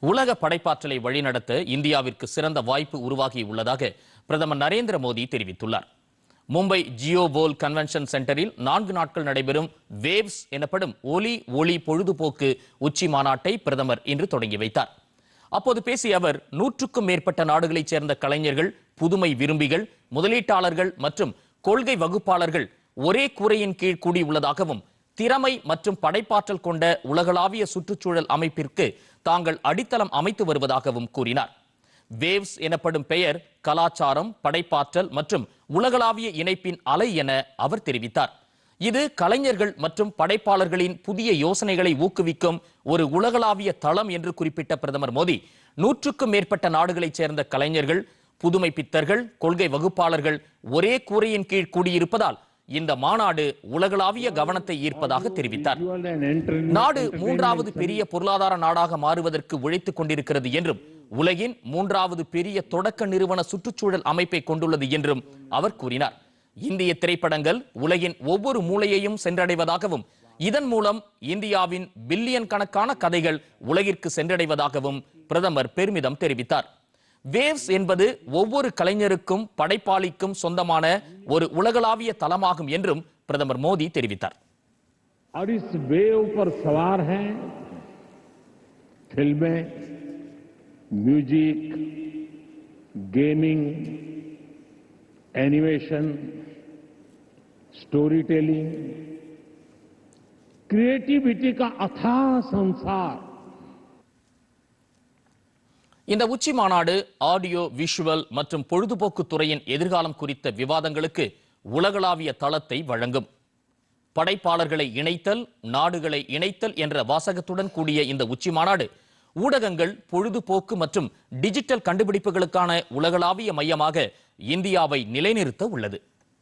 உலக படைப்பாற்றலை வழிநடத்த இந்தியாவிற்கு சிறந்த வாய்ப்பு உருவாகியுள்ளதாக பிரதமர் நரேந்திர மோடி தெரிவித்துள்ளார். மும்பை ஜியோ வோல் கன்வென்ஷன் சென்டரில் 4 நாட்கள் நடைபெறும் வேவ்ஸ் எனப்படும் ஒளி பொழுதுபோக்கு உச்சி மாநாட்டை பிரதமர் இன்று தொடங்கி வைத்தார். அப்போது பேசிய அவர் 100க்கும் மேற்பட்ட நாடுகளைச் சேர்ந்த கலைஞர்கள், புதுமை விரும்பிகள், முதலீட்டாளர்கள் மற்றும் கொள்கை வகுப்பாளர்கள் ஒரே கூரையின் கீழ் கூடியுள்ளதாகவும், திறமை மற்றும் படைப்பாற்றல் கொண்ட உலகளாவிய சுற்றுச்சூழல் அமைப்பிற்கு தாங்கள் அடித்தளம் அமைத்து வருவதாகவும் கூறினார். வேவ்ஸ் எனப்படும் பெயர் கலாச்சாரம், படைப்பாற்றல் மற்றும் உலகளாவிய இணைப்பின் அலை என அவர் தெரிவித்தார். இது கலைஞர்கள் மற்றும் படைப்பாளர்களின் புதிய யோசனைகளை ஊக்குவிக்கும் ஒரு உலகளாவிய தளம் என்று குறிப்பிட்ட பிரதமர் மோடி, 100க்கும் மேற்பட்ட நாடுகளைச் சேர்ந்த கலைஞர்கள், புதுமை பித்தர்கள், கொள்கை வகுப்பாளர்கள் ஒரே கூரையின் கீழ் கூடியிருப்பதால் இந்த மாநாடு உலகளாவிய கவனத்தை ஈர்ப்பதாக தெரிவித்தார். நாடு 3வது பெரிய பொருளாதார நாடாக மாறுவதற்கு உழைத்துக் கொண்டிருக்கிறது என்றும், உலகின் 3வது பெரிய தொடக்க நிறுவன சுற்றுச்சூழல் அமைப்பை கொண்டுள்ளது என்றும் அவர் கூறினார். இந்திய திரைப்படங்கள் உலகின் ஒவ்வொரு மூலையையும் சென்றடைவதாகவும், இதன் மூலம் இந்தியாவின் பில்லியன் கணக்கான கதைகள் உலகிற்கு சென்றடைவதாகவும் பிரதமர் பெருமிதம் தெரிவித்தார். வேவ்ஸ் என்பது ஒவ்வொரு கலைஞருக்கும் படைப்பாளிக்கும் சொந்தமான ஒரு உலகளாவிய தளமாகும் என்றும் பிரதமர் மோடி தெரிவித்தார். और इस वेव पर सवार हैं फिल्में, music, gaming, animation, story telling, creativity का अथाह संसार. இந்த உச்சி மாநாடு ஆடியோ, விஷுவல் மற்றும் பொழுதுபோக்கு துறையின் எதிர்காலம் குறித்த விவாதங்களுக்கு உலகளாவிய தளத்தை வழங்கும். படைப்பாளர்களை இணைத்தல், நாடுகளை இணைத்தல் என்ற வாசகத்துடன் கூடிய இந்த உச்சி மாநாடு ஊடகங்கள், பொழுதுபோக்கு மற்றும் டிஜிட்டல் கண்டுபிடிப்புகளுக்கான உலகளாவிய மையமாக இந்தியாவை நிலைநிறுத்த உள்ளது.